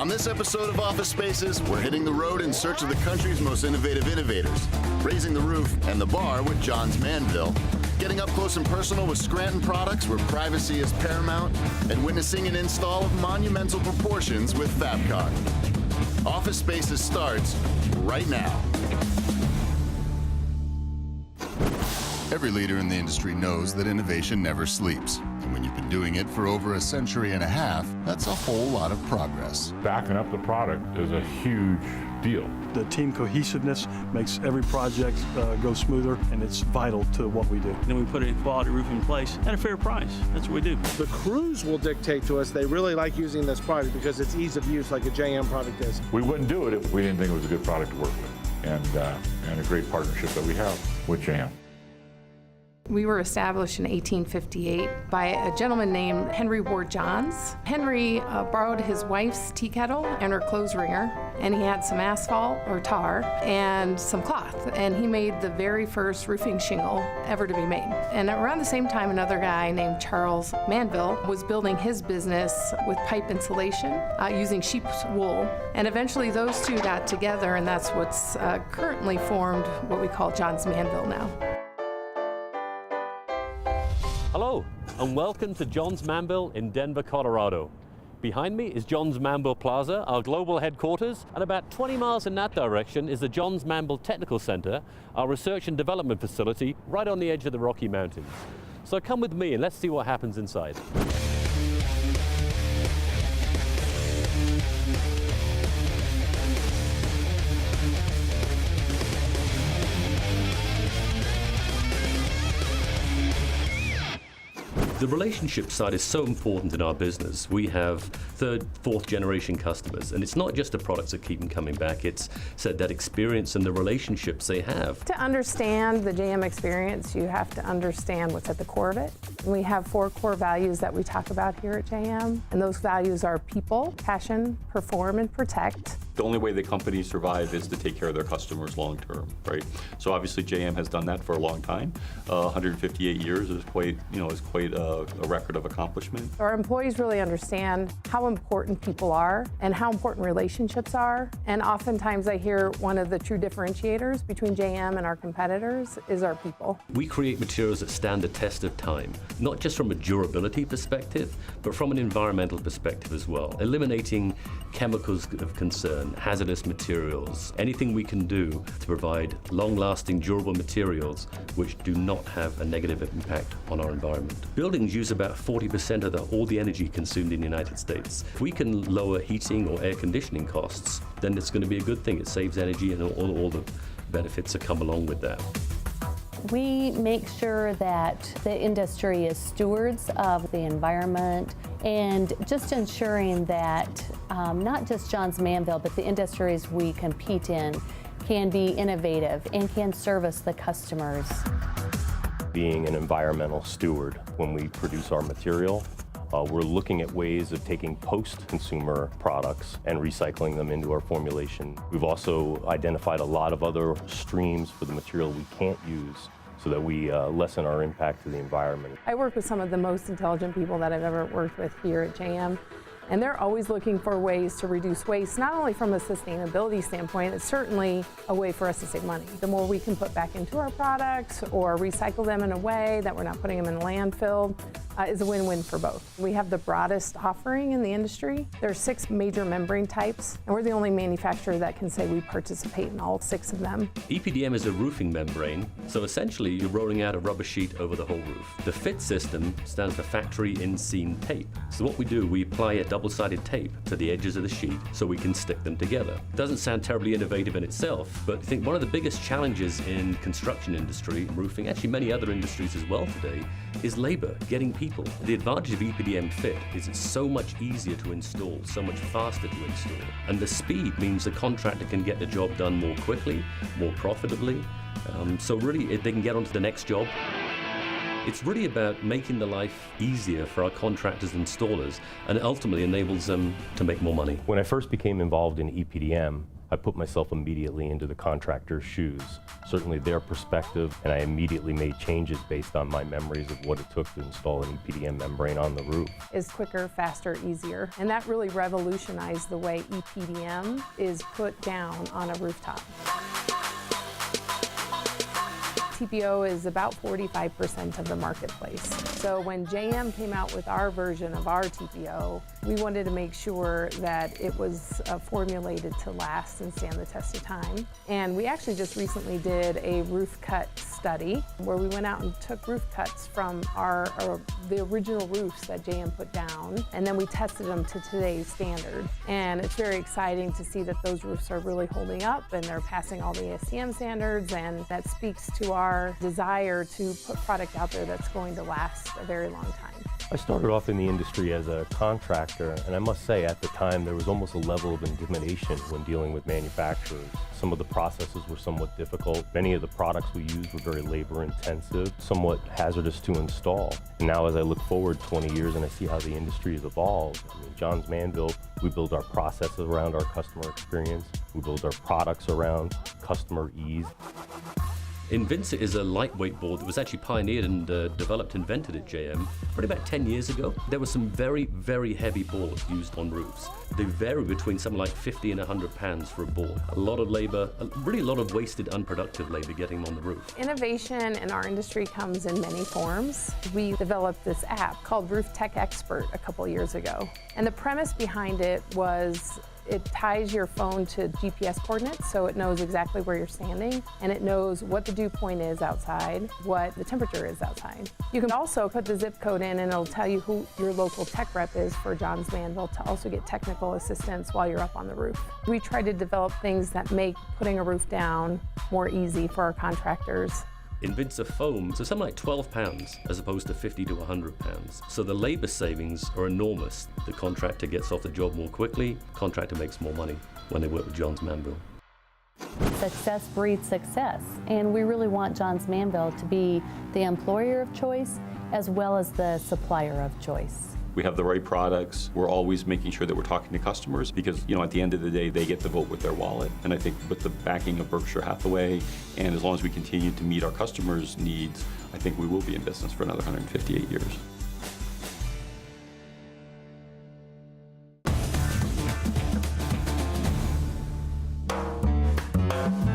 On this episode of Office Spaces, we're hitting the road in search of the country's most innovative innovators, raising the roof and the bar with John's Manville, getting up close and personal with Scranton Products where privacy is paramount, and witnessing an install of monumental proportions with Fabcon. Office Spaces starts right now. Every leader in the industry knows that innovation never sleeps. And when you've been doing it for over a century and a half, that's a whole lot of progress. Backing up the product is a huge deal. The team cohesiveness makes every project go smoother, and it's vital to what we do. Then we put a quality roof in place at a fair price. That's what we do. The crews will dictate to us they really like using this product because it's ease of use like a JM product is. We wouldn't do it if we didn't think it was a good product to work with, and a great partnership that we have with JM. We were established in 1858 by a gentleman named Henry Ward Johns. Henry borrowed his wife's tea kettle and her clothes wringer, and he had some asphalt or tar and some cloth, and he made the very first roofing shingle ever to be made. And around the same time, another guy named Charles Manville was building his business with pipe insulation using sheep's wool, and eventually those two got together, and that's what's currently formed what we call John's Manville now. Hello, and welcome to John's Manville in Denver, Colorado. Behind me is John's Manville Plaza, our global headquarters, and about 20 miles in that direction is the John's Manville Technical Center, our research and development facility right on the edge of the Rocky Mountains. So come with me and let's see what happens inside. The relationship side is so important in our business. We have third, fourth generation customers, and it's not just the products that keep them coming back, it's that experience and the relationships they have. To understand the JM experience, you have to understand what's at the core of it. We have 4 core values that we talk about here at JM, and those values are people, passion, perform, and protect. The only way the company survive is to take care of their customers long term, right? So obviously JM has done that for a long time. 158 years is quite a record of accomplishment. Our employees really understand how important people are and how important relationships are. And oftentimes I hear one of the true differentiators between JM and our competitors is our people. We create materials that stand the test of time, not just from a durability perspective, but from an environmental perspective as well. Eliminating chemicals of concern, hazardous materials, anything we can do to provide long-lasting, durable materials which do not have a negative impact on our environment. Buildings use about 40% of all the energy consumed in the United States. If we can lower heating or air conditioning costs, then it's going to be a good thing. It saves energy and all the benefits that come along with that. We make sure that the industry is stewards of the environment and just ensuring that not just John's Manville, but the industries we compete in can be innovative and can service the customers. Being an environmental steward when we produce our material, we're looking at ways of taking post-consumer products and recycling them into our formulation. We've also identified a lot of other streams for the material we can't use so that we lessen our impact to the environment. I work with some of the most intelligent people that I've ever worked with here at JM. And they're always looking for ways to reduce waste, not only from a sustainability standpoint, it's certainly a way for us to save money. The more we can put back into our products or recycle them in a way that we're not putting them in a landfill is a win-win for both. We have the broadest offering in the industry. There are 6 major membrane types, and we're the only manufacturer that can say we participate in all 6 of them. EPDM is a roofing membrane, so essentially you're rolling out a rubber sheet over the whole roof. The FIT system stands for Factory In-Seam Tape. So what we do, we apply a double-sided tape to the edges of the sheet so we can stick them together. It doesn't sound terribly innovative in itself, but I think one of the biggest challenges in construction industry, roofing, actually many other industries as well today, is labor, getting people. The advantage of EPDM Fit is it's so much easier to install, so much faster to install. And the speed means the contractor can get the job done more quickly, more profitably. So really, they can get on to the next job. It's really about making the life easier for our contractors and installers, and it ultimately enables them to make more money. When I first became involved in EPDM, I put myself immediately into the contractor's shoes, certainly their perspective, and I immediately made changes based on my memories of what it took to install an EPDM membrane on the roof. Is quicker, faster, easier. And that really revolutionized the way EPDM is put down on a rooftop. TPO is about 45% of the marketplace. So when JM came out with our version of our TPO, we wanted to make sure that it was formulated to last and stand the test of time. And we actually just recently did a roof cut study where we went out and took roof cuts from the original roofs that JM put down, and then we tested them to today's standard. And it's very exciting to see that those roofs are really holding up and they're passing all the ASTM standards, and that speaks to our desire to put product out there that's going to last a very long time. I started off in the industry as a contractor, and I must say at the time there was almost a level of intimidation when dealing with manufacturers. Some of the processes were somewhat difficult. Many of the products we used were very labor intensive, somewhat hazardous to install. And now as I look forward 20 years and I see how the industry has evolved, I mean, Johns Manville, we build our processes around our customer experience. We build our products around customer ease. Invinsa is a lightweight board that was actually pioneered and invented at JM probably about 10 years ago. There were some very, very heavy boards used on roofs. They vary between something like 50 and 100 pounds for a board. A lot of labor, really a lot of wasted, unproductive labor getting on the roof. Innovation in our industry comes in many forms. We developed this app called Roof Tech Expert a couple years ago. And the premise behind it was it ties your phone to GPS coordinates, so it knows exactly where you're standing, and it knows what the dew point is outside, what the temperature is outside. You can also put the zip code in, and it'll tell you who your local tech rep is for Johns Manville to also get technical assistance while you're up on the roof. We try to develop things that make putting a roof down more easy for our contractors. Invinsa foam, so something like 12 pounds as opposed to 50 to 100 pounds. So the labor savings are enormous. The contractor gets off the job more quickly, contractor makes more money when they work with Johns Manville. Success breeds success, and we really want Johns Manville to be the employer of choice as well as the supplier of choice. We have the right products. We're always making sure that we're talking to customers because, you know, at the end of the day, they get to vote with their wallet. And I think with the backing of Berkshire Hathaway, and as long as we continue to meet our customers' needs, I think we will be in business for another 158 years.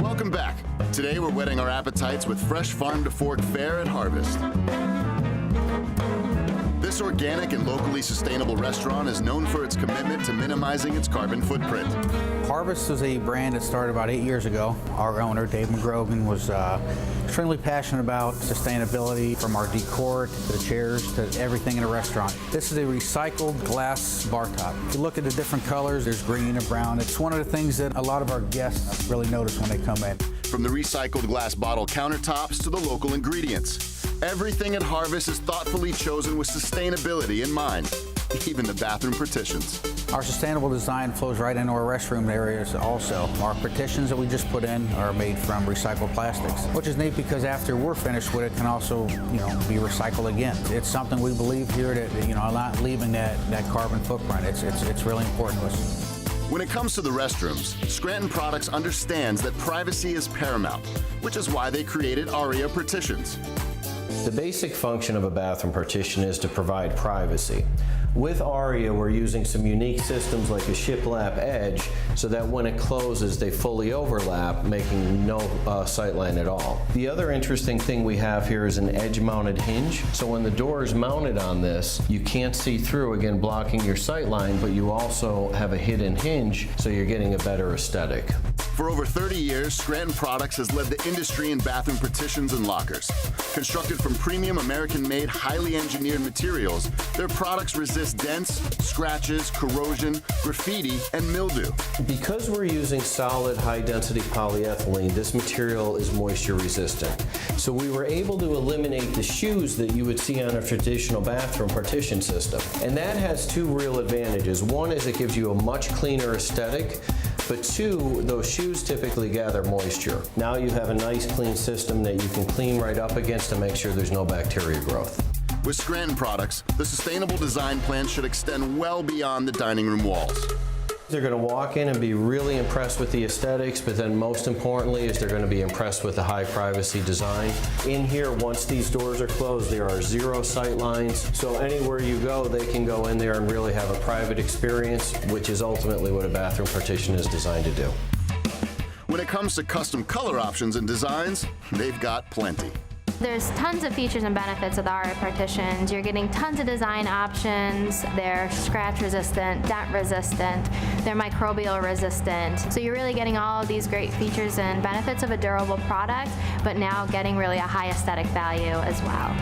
Welcome back. Today we're whetting our appetites with fresh farm-to-fork fare at Harvest. This organic and locally sustainable restaurant is known for its commitment to minimizing its carbon footprint. Harvest was a brand that started about 8 years ago. Our owner, Dave McGrogan, was extremely passionate about sustainability, from our decor to the chairs to everything in a restaurant. This is a recycled glass bar top. If you look at the different colors, there's green and brown. It's one of the things that a lot of our guests really notice when they come in. From the recycled glass bottle countertops to the local ingredients, everything at Harvest is thoughtfully chosen with sustainability in mind, even the bathroom partitions. Our sustainable design flows right into our restroom areas also. Our partitions that we just put in are made from recycled plastics, which is neat because after we're finished with it, can also, be recycled again. It's something we believe here that, not leaving that carbon footprint. It's really important to us. When it comes to the restrooms, Scranton Products understands that privacy is paramount, which is why they created ARIA Partitions. The basic function of a bathroom partition is to provide privacy. With ARIA, we're using some unique systems like a shiplap edge so that when it closes, they fully overlap, making no sightline at all. The other interesting thing we have here is an edge-mounted hinge. So when the door is mounted on this, you can't see through, again, blocking your sightline, but you also have a hidden hinge, so you're getting a better aesthetic. For over 30 years, Scranton Products has led the industry in bathroom partitions and lockers. Constructed from premium American-made, highly engineered materials, their products resist dents, scratches, corrosion, graffiti, and mildew. Because we're using solid, high-density polyethylene, this material is moisture-resistant. So we were able to eliminate the shoes that you would see on a traditional bathroom partition system. And that has two real advantages. One is it gives you a much cleaner aesthetic, but two, those shoes typically gather moisture. Now you have a nice clean system that you can clean right up against to make sure there's no bacteria growth. With Scranton Products, the sustainable design plan should extend well beyond the dining room walls. They're going to walk in and be really impressed with the aesthetics, but then most importantly is they're going to be impressed with the high privacy design. In here, once these doors are closed, there are 0 sight lines, so anywhere you go, they can go in there and really have a private experience, which is ultimately what a bathroom partition is designed to do. When it comes to custom color options and designs, they've got plenty. There's tons of features and benefits with our partitions. You're getting tons of design options. They're scratch resistant, dent resistant, they're microbial resistant. So you're really getting all of these great features and benefits of a durable product, but now getting really a high aesthetic value as well.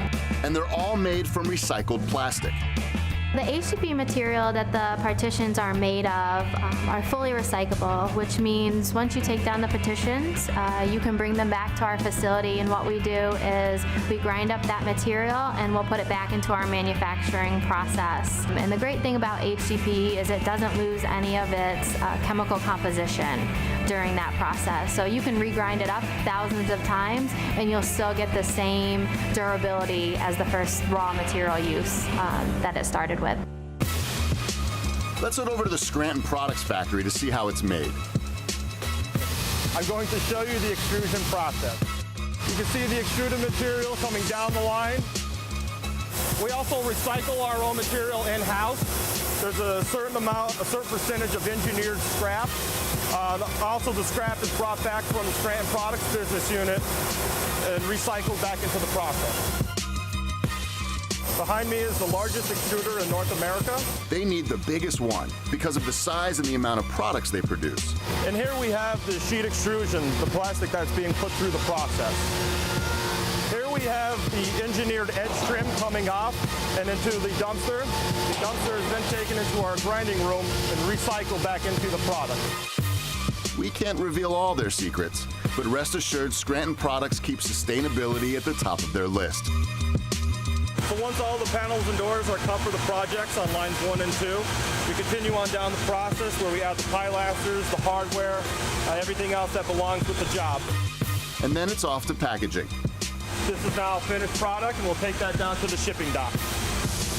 And they're all made from recycled plastic. The HDPE material that the partitions are made of are fully recyclable, which means once you take down the partitions, you can bring them back to our facility, and what we do is we grind up that material and we'll put it back into our manufacturing process. And the great thing about HDPE is it doesn't lose any of its chemical composition during that process. So you can regrind it up thousands of times and you'll still get the same durability as the first raw material use that it started with. Let's head over to the Scranton Products factory to see how it's made. I'm going to show you the extrusion process. You can see the extruded material coming down the line. We also recycle our own material in-house. There's a certain percentage of engineered scrap. Also, the scrap is brought back from the Scranton Products business unit and recycled back into the process. Behind me is the largest extruder in North America. They need the biggest one because of the size and the amount of products they produce. And here we have the sheet extrusion, the plastic that's being put through the process. Here we have the engineered edge trim coming off and into the dumpster. The dumpster is then taken into our grinding room and recycled back into the product. We can't reveal all their secrets, but rest assured Scranton Products keep sustainability at the top of their list. So once all the panels and doors are cut for the projects on lines 1 and 2, we continue on down the process where we add the pilasters, the hardware, everything else that belongs with the job. And then it's off to packaging. This is now a finished product and we'll take that down to the shipping dock.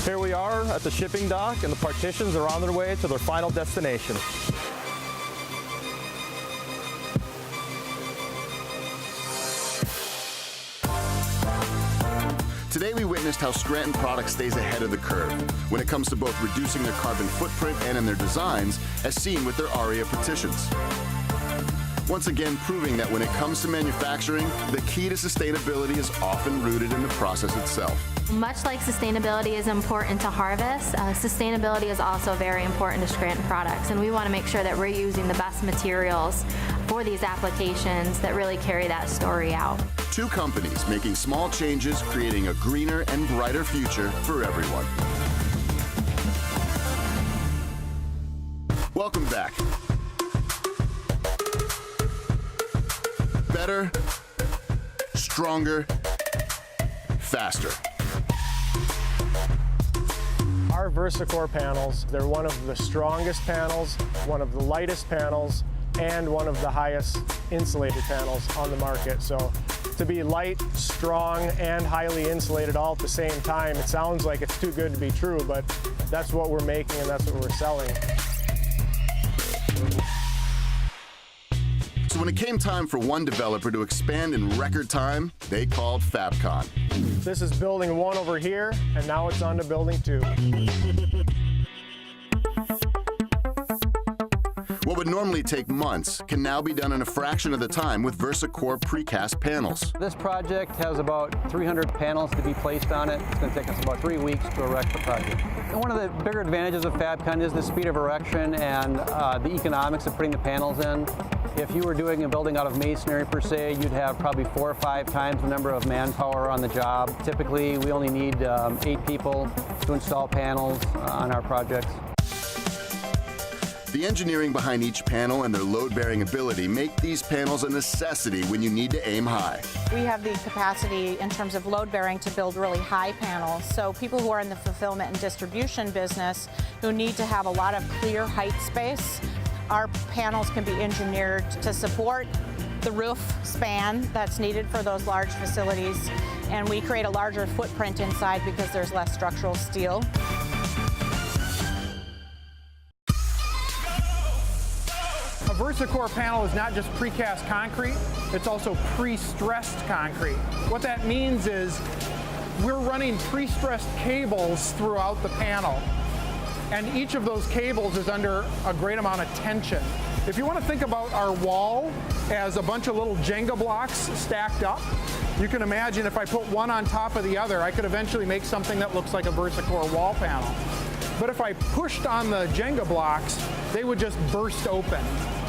Here we are at the shipping dock and the partitions are on their way to their final destination. Today we witnessed how Scranton Products stays ahead of the curve when it comes to both reducing their carbon footprint and in their designs, as seen with their ARIA partitions. Once again proving that when it comes to manufacturing, the key to sustainability is often rooted in the process itself. Much like sustainability is important to Harvest, sustainability is also very important to Scranton Products, and we want to make sure that we're using the best materials for these applications that really carry that story out. Two companies making small changes, creating a greener and brighter future for everyone. Welcome back. Better, stronger, faster. Our VersaCore panels, they're one of the strongest panels, one of the lightest panels, and one of the highest insulated panels on the market. So to be light, strong, and highly insulated all at the same time, it sounds like it's too good to be true, but that's what we're making and that's what we're selling. So when it came time for one developer to expand in record time, they called Fabcon. This is building 1 over here, and now it's on to building 2. What would normally take months can now be done in a fraction of the time with VersaCore precast panels. This project has about 300 panels to be placed on it. It's going to take us about 3 weeks to erect the project. And one of the bigger advantages of Fabcon is the speed of erection and the economics of putting the panels in. If you were doing a building out of masonry per se, you'd have probably 4 or 5 times the number of manpower on the job. Typically, we only need 8 people to install panels on our projects. The engineering behind each panel and their load-bearing ability make these panels a necessity when you need to aim high. We have the capacity in terms of load bearing to build really high panels. So people who are in the fulfillment and distribution business who need to have a lot of clear height space, our panels can be engineered to support the roof span that's needed for those large facilities. And we create a larger footprint inside because there's less structural steel. VersaCore panel is not just precast concrete, it's also pre-stressed concrete. What that means is we're running pre-stressed cables throughout the panel, and each of those cables is under a great amount of tension. If you want to think about our wall as a bunch of little Jenga blocks stacked up, you can imagine if I put one on top of the other, I could eventually make something that looks like a VersaCore wall panel. But if I pushed on the Jenga blocks, they would just burst open,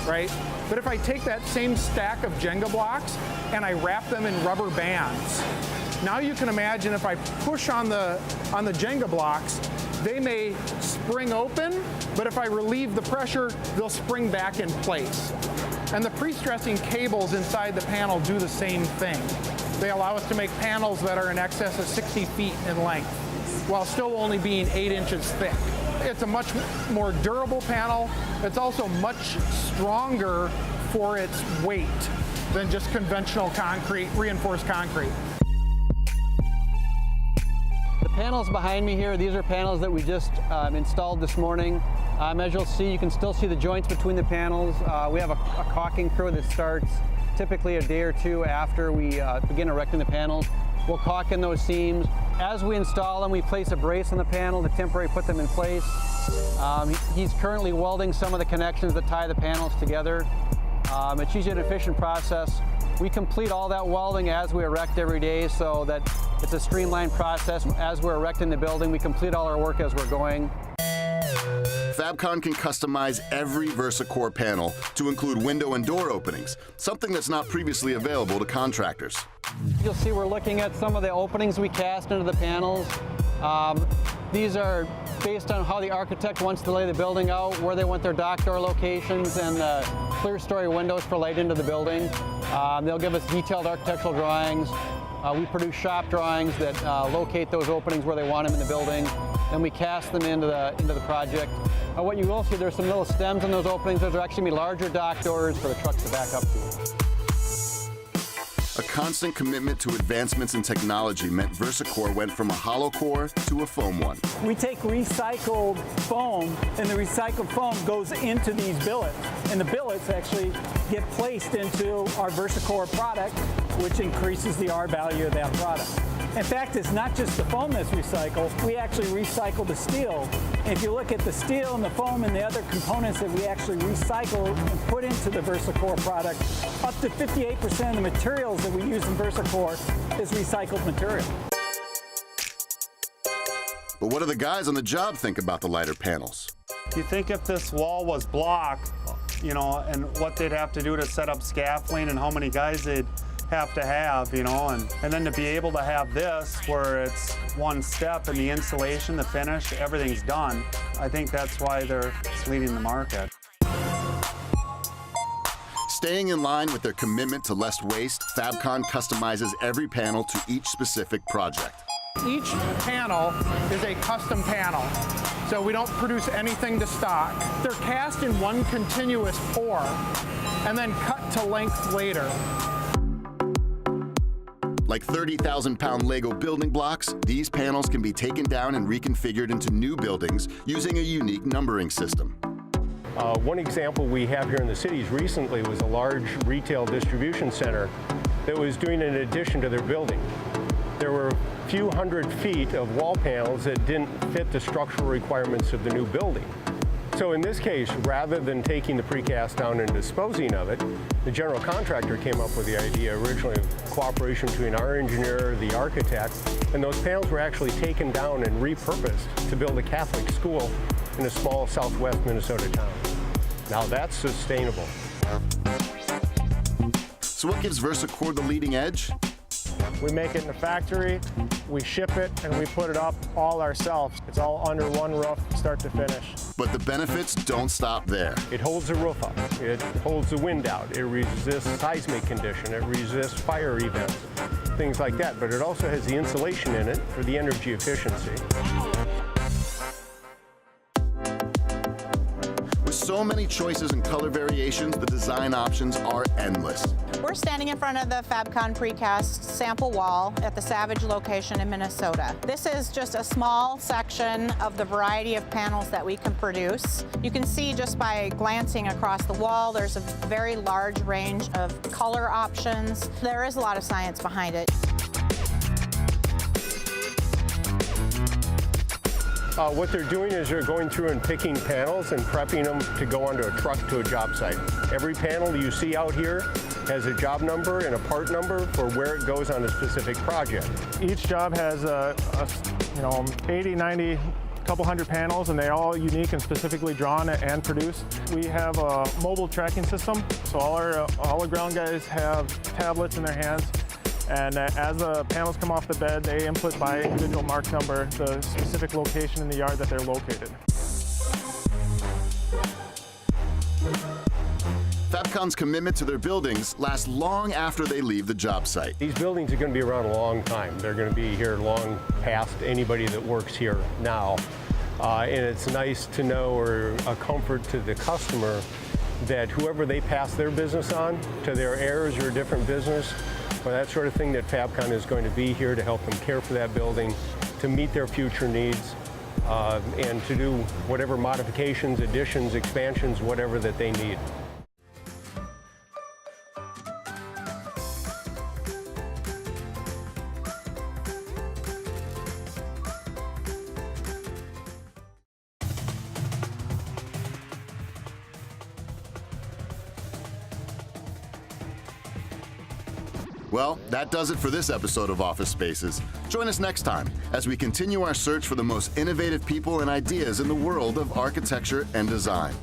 right? But if I take that same stack of Jenga blocks and I wrap them in rubber bands, now you can imagine if I push on the Jenga blocks, they may spring open, but if I relieve the pressure, they'll spring back in place. And the pre-stressing cables inside the panel do the same thing. They allow us to make panels that are in excess of 60 feet in length, while still only being 8 inches thick. It's a much more durable panel. It's also much stronger for its weight than just conventional concrete, reinforced concrete. The panels behind me here, these are panels that we just installed this morning. As you'll see, you can still see the joints between the panels. We have a caulking crew that starts typically a day or two after we begin erecting the panels. We'll caulk in those seams. As we install them, we place a brace on the panel to temporarily put them in place. He's currently welding some of the connections that tie the panels together. It's usually an efficient process. We complete all that welding as we erect every day so that it's a streamlined process. As we're erecting the building, we complete all our work as we're going. Fabcon can customize every VersaCore panel to include window and door openings, something that's not previously available to contractors. You'll see we're looking at some of the openings we cast into the panels. These are based on how the architect wants to lay the building out, where they want their dock door locations, and the clear story windows for light into the building. They'll give us detailed architectural drawings. We produce shop drawings that locate those openings where they want them in the building. Then we cast them into the project. What you will see, there's some little stems in those openings. Those are actually larger dock doors for the trucks to back up to. A constant commitment to advancements in technology meant VersaCore went from a hollow core to a foam one. We take recycled foam, and the recycled foam goes into these billets. And the billets actually get placed into our VersaCore product, which increases the R value of that product. In fact, it's not just the foam that's recycled. We actually recycle the steel. And if you look at the steel and the foam and the other components that we actually recycle and put into the VersaCore product, up to 58% of the materials that we use in VersaCore is recycled material. But what do the guys on the job think about the lighter panels? You think if this wall was block, you know, and what they'd have to do to set up scaffolding and how many guys they'd have to have, you know, and then to be able to have this where it's one step in the installation, the finish, everything's done. I think that's why they're leading the market. Staying in line with their commitment to less waste, Fabcon customizes every panel to each specific project. Each panel is a custom panel, so we don't produce anything to stock. They're cast in one continuous pour and then cut to length later. Like 30,000-pound Lego building blocks, these panels can be taken down and reconfigured into new buildings using a unique numbering system. One example we have here in the cities recently was a large retail distribution center that was doing an addition to their building. There were a few hundred feet of wall panels that didn't fit the structural requirements of the new building. So in this case, rather than taking the precast down and disposing of it, the general contractor came up with the idea originally of cooperation between our engineer, the architect, and those panels were actually taken down and repurposed to build a Catholic school in a small southwest Minnesota town. Now that's sustainable. So what gives VersaCore the leading edge? We make it in the factory, we ship it, and we put it up all ourselves. It's all under one roof, start to finish. But the benefits don't stop there. It holds the roof up, it holds the wind out, it resists seismic condition, it resists fire events, things like that. But it also has the insulation in it for the energy efficiency. With so many choices and color variations, the design options are endless. We're standing in front of the Fabcon precast sample wall at the Savage location in Minnesota. This is just a small section of the variety of panels that we can produce. You can see just by glancing across the wall, there's a very large range of color options. There is a lot of science behind it. What they're doing is they're going through and picking panels and prepping them to go onto a truck to a job site. Every panel you see out here has a job number and a part number for where it goes on a specific project. Each job has 80, 90, couple hundred panels, and they're all unique and specifically drawn and produced. We have a mobile tracking system, so all the ground guys have tablets in their hands. And as the panels come off the bed, they input by individual mark number the specific location in the yard that they're located. Fabcon's commitment to their buildings lasts long after they leave the job site. These buildings are going to be around a long time. They're going to be here long past anybody that works here now. And it's nice to know, or a comfort to the customer, that whoever they pass their business on, to their heirs or a different business, or that sort of thing, that Fabcon is going to be here to help them care for that building, to meet their future needs, and to do whatever modifications, additions, expansions, whatever that they need. Well, that does it for this episode of Office Spaces. Join us next time as we continue our search for the most innovative people and ideas in the world of architecture and design.